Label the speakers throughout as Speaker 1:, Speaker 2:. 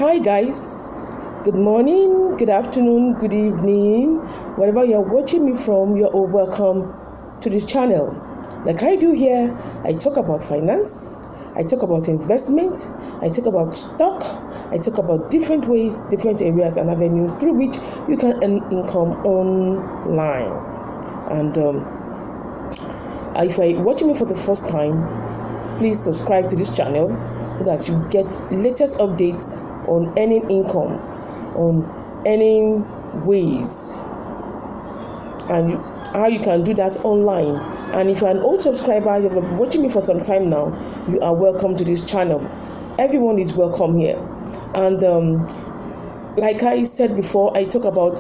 Speaker 1: Hi guys, good morning, good afternoon, good evening. Wherever you're watching me from, you're all welcome to this channel. Like I do here, I talk about finance, I talk about investment, I talk about stock, I talk about different ways, different areas and avenues through which you can earn income online. And if you're watching me for the first time, please subscribe to this channel so that you get latest updates on earning income, on earning ways, and how you can do that online. And if you're an old subscriber, you've been watching me for some time now, you are welcome to this channel. Everyone is welcome here. And like I said before, I talk about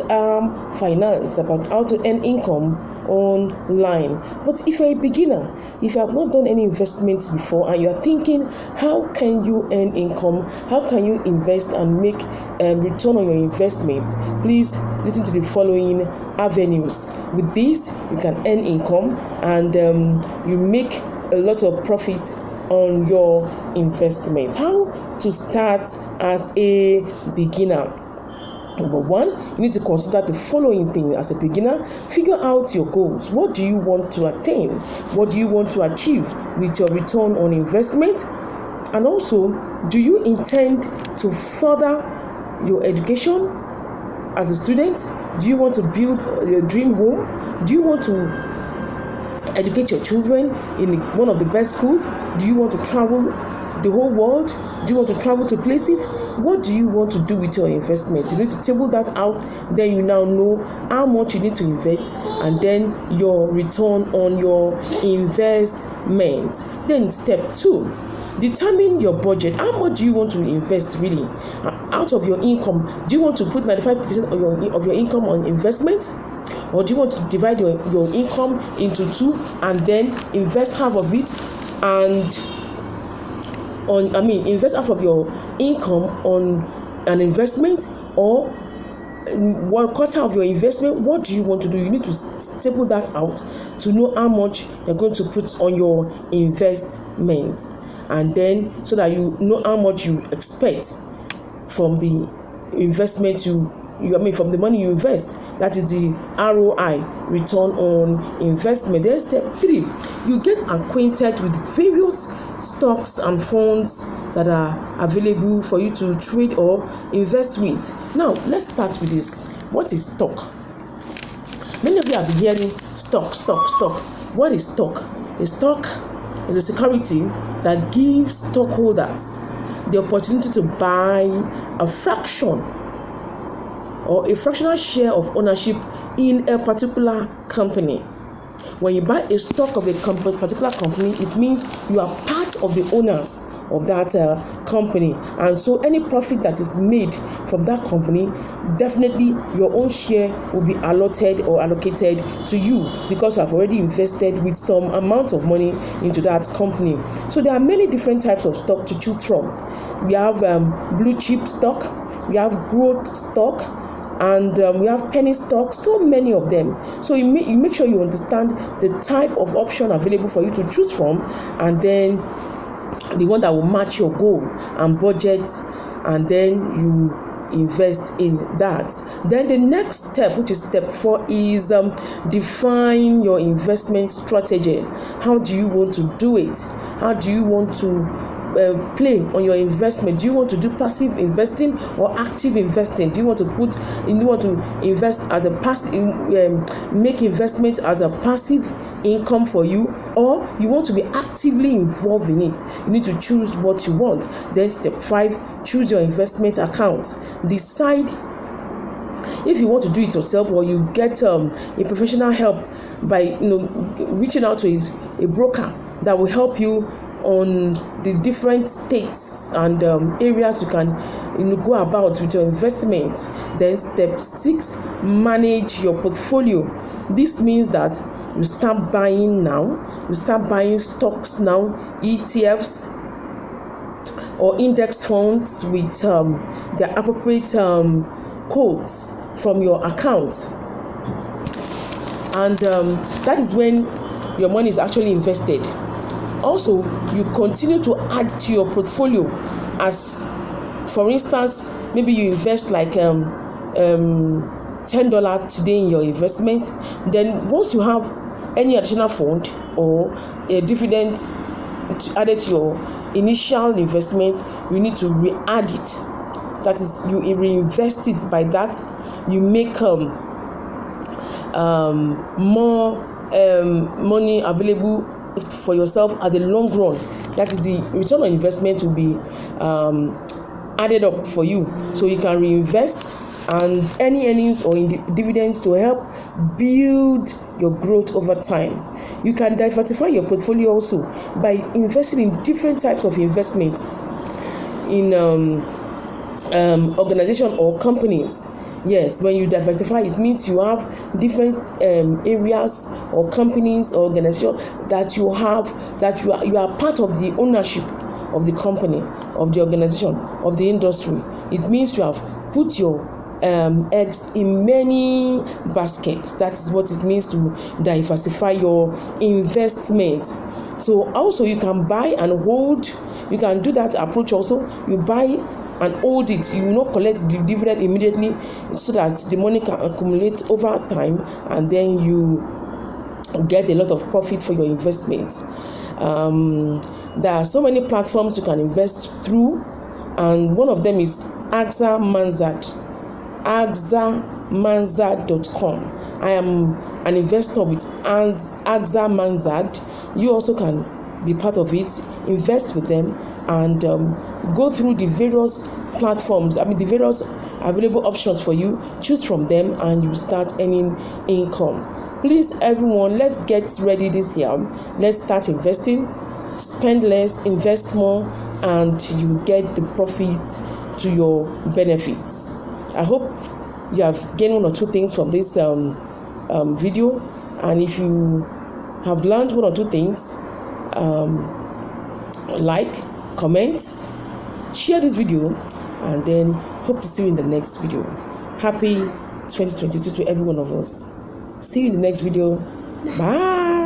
Speaker 1: finance, about how to earn income online. But if you're a beginner, if you have not done any investments before and you're thinking, how can you earn income? How can you invest and make return on your investment? Please listen to the following avenues. With this, you can earn income and you make a lot of profit on your investment. How to start as a beginner? Number one, you need to consider the following thing as a beginner. Figure out your goals. What do you want to attain? What do you want to achieve with your return on investment? And also, do you intend to further your education as a student? Do you want to build your dream home? Do you want to educate your children in one of the best schools? Do you want to travel the whole world? Do you want to travel to places? What do you want to do with your investment? You need to table that out. Then you now know how much you need to invest and then your return on your investment. Then step 2, determine your budget. How much do you want to invest really? Out of your income, do you want to put 95% of your income on investment? Or do you want to divide your income into 2 and then invest half of it invest half of your income on an investment, or 1/4 of your investment? What do you want to do? You need to stable that out to know how much you're going to put on your investment, and then so that you know how much you expect from the investment from the money you invest. That is the ROI, return on investment. Then step 3, you get acquainted with various stocks and funds that are available for you to trade or invest with. Now, let's start with this. What is stock? Many of you have been hearing stock. What is stock? A stock is a security that gives stockholders the opportunity to buy a fraction or a fractional share of ownership in a particular company. When you buy a stock of a particular company, it means you are part of the owners of that company, and so any profit that is made from that company, definitely your own share will be allotted or allocated to you because you have already invested with some amount of money into that company. So there are many different types of stock to choose from. We have blue chip stock, we have growth stock, and we have penny stock, so many of them. So you make sure you understand the type of option available for you to choose from, and then the one that will match your goal and budget, and then you invest in that. Then the next step, which is step 4, is define your investment strategy. How do you want to do it? How do you want to play on your investment? Do you want to do passive investing or active investing? Do you want to invest as a passive, make investment as a passive income for you, or you want to be actively involved in it? You need to choose what you want. Then step 5, choose your investment account. Decide if you want to do it yourself, or you get a professional help by reaching out to a broker that will help you on the different states and areas you can go about with your investment. Then step 6, manage your portfolio. This means that you start buying now. You start buying stocks now, ETFs or index funds with the appropriate codes from your account, and that is when your money is actually invested. Also, you continue to add to your portfolio as For instance, maybe you invest like $10 today in your investment. Then once you have any additional fund or a dividend added to your initial investment, you need to re-add it. That is, you reinvest it. By that, you make more money available for yourself at the long run. That is, the return on investment will be added up for you, so you can reinvest and any earnings or dividends to help build your growth over time. You can diversify your portfolio also by investing in different types of investments in organization or companies. Yes, when you diversify, it means you have different areas or companies or organization that you have, that you are part of the ownership of the company, of the organization, of the industry. It means you have put your eggs in many baskets. That is what it means to diversify your investment. So also you can buy and hold. You can do that approach also. You buy and hold it. You will not collect the dividend immediately, so that the money can accumulate over time, and then you get a lot of profit for your investment. There are so many platforms you can invest through, and one of them is axamansard.com. I am an investor with AXA Mansard. You also can be part of it, invest with them, and go through the various platforms. The various available options for you. Choose from them, and you start earning income. Please, everyone, let's get ready this year. Let's start investing. Spend less, invest more, and you get the profit to your benefits. I hope you have gained one or two things from this video, and if you have learned one or two things, like, comment, share this video, and then hope to see you in the next video. Happy 2022 to every one of us. See you in the next video. Bye.